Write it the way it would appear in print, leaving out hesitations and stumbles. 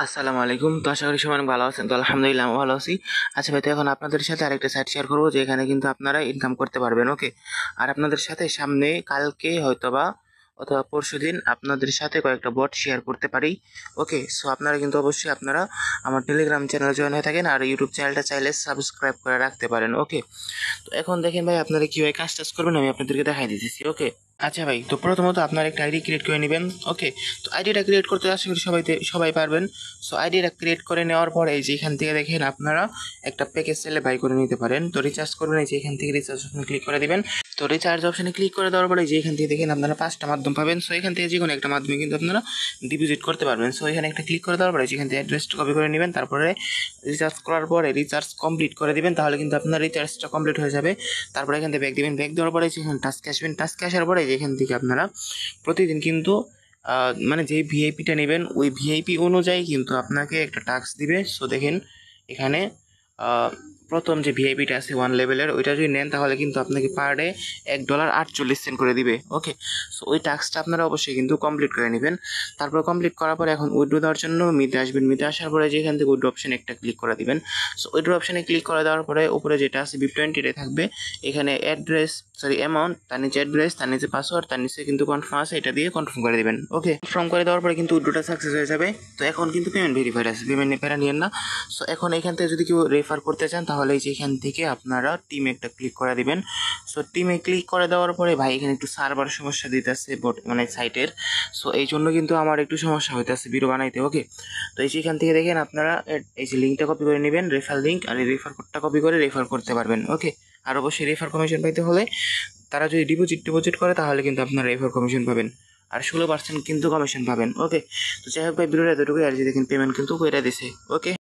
আসসালামু আলাইকুম। তো আশা করি সবাই অনেক ভালো আছেন। তো আলহামদুলিল্লাহ আমি ভালো আছি। আচ্ছা ভাই, তো এখন আপনাদের সাথে আরেকটা সাইট শেয়ার করবো যেখানে কিন্তু আপনারা ইনকাম করতে পারবেন। ওকে, আর আপনাদের সাথে সামনে কালকে হয়তোবা অথবা পরশুদিন আপনাদের সাথে কয়েকটা বট শেয়ার করতে পারি। ওকে, সো আপনারা কিন্তু অবশ্যই আপনারা আমার টেলিগ্রাম চ্যানেলে জয়েন হয়ে থাকেন আর ইউটিউব চ্যানেলটা চাইলে সাবস্ক্রাইব করে রাখতে পারেন। ওকে, তো এখন দেখেন ভাই, আপনারা কীভাবে কাজ টাজ করবেন আমি আপনাদেরকে দেখাই দিতেছি। ওকে, আচ্ছা ভাই, তো প্রথমত আপনার একটা আইডি ক্রিয়েট করে নেবেন। ওকে, তো আইডিটা ক্রিয়েট করতে আশা করি সবাই পারবেন। সো আইডিটা ক্রিয়েট করে নেওয়ার পরে এই যে এখান থেকে দেখেন আপনারা একটা প্যাকেজ চাইলে বাই করে নিতে পারেন। তো রিচার্জ করবেন, এই যে এখান থেকে রিচার্জ অপশনে ক্লিক করে দিবেন। তো রিচার্জ অপশনে ক্লিক করে দেওয়ার পরে যে এখান থেকে দেখেন আপনারা 5টা মাধ্যম পাবেন। সো এখান থেকে যে কোনো একটা মাধ্যমে কিন্তু আপনারা ডিপোজিট করতে পারবেন। সো এখানে একটা ক্লিক করে দেওয়ার পরে যেখান থেকে অ্যাড্রেসটা কপি করে নেবেন, তারপরে রিচার্জ করার পরে রিচার্জ কমপ্লিট করে দিবেন, তাহলে কিন্তু আপনার রিচার্জটা কমপ্লিট হয়ে যাবে। তারপরে এখান থেকে ব্যাক দিবেন, ব্যাক দেওয়ার পরে যেখানে টাস্কে আসবেন, টাস্কে আসার পরে যেখান থেকে আপনারা প্রতিদিন কিন্তু মানে যে ভিআইপিটা নেবেন ওই ভিআইপি অনুযায়ী কিন্তু আপনাকে একটা টাস্ক দিবে। সো দেখেন এখানে প্রথম যে ভিআইপিটা আছে 1 লেভেলের, ওইটা যদি নেন তাহলে কিন্তু আপনাকে পার ডে $1.48 করে দিবে। ওকে, সো ওই টাস্কটা আপনারা অবশ্যই কিন্তু কমপ্লিট করে নেবেন। তারপর কমপ্লিট করার পরে এখন উইথড্র দেওয়ার জন্য মিতে আসবেন। মিতে আসার পরে যেখান থেকে উইথড্র অপশানে একটা ক্লিক করে দিবেন। সো উইথড্র অপশানে ক্লিক করে দেওয়ার পরে উপরে যেটা আছে BIP20 থাকবে, এখানে অ্যামাউন্ট, তার নিচে অ্যাড্রেস, তার নিচে পাসওয়ার্ড, তার নিচে কিন্তু কনফার্ম আছে, এটা দিয়ে কনফার্ম করে দিবেন। ওকে, কনফার্ম করে দেওয়ার পরে কিন্তু উইথড্রটা সাকসেস হয়ে যাবে। তো এখন কিন্তু পেমেন্ট ভেরিফাইড আছে, পেমেন্ট ফেরা নিয়েন না। সো এখন এখান থেকে যদি কেউ রেফার করতে চান তাহলে এই যে এখান থেকে আপনারা টিমে একটা ক্লিক করে দিবেন। সো টিমে ক্লিক করে দেওয়ার পরে ভাই এখানে একটু সার্ভার সমস্যা দিতেছে মানে সাইটের। সো এই জন্য কিন্তু আমার একটু সমস্যা হইতেছে ভিডিও বানাইতে। ওকে, তো এই যে এখান থেকে দেখেন আপনারা এই যে লিঙ্কটা কপি করে নেবেন, রেফার লিঙ্ক, আর এই রেফার কোডটা কপি করে রেফার করতে পারবেন। ওকে, আর অবশ্যই রেফার কমিশন পাইতে হলে তারা যদি ডিপোজিট করে তাহলে কিন্তু আপনারা রেফার কমিশন পাবেন, আর 16% কিন্তু কমিশন পাবেন। ওকে, তো যাই হোক ভাই, ভিডিওটা এতটুকুই। আর যে দেখেন পেমেন্ট কিন্তু করে দিছে। ওকে।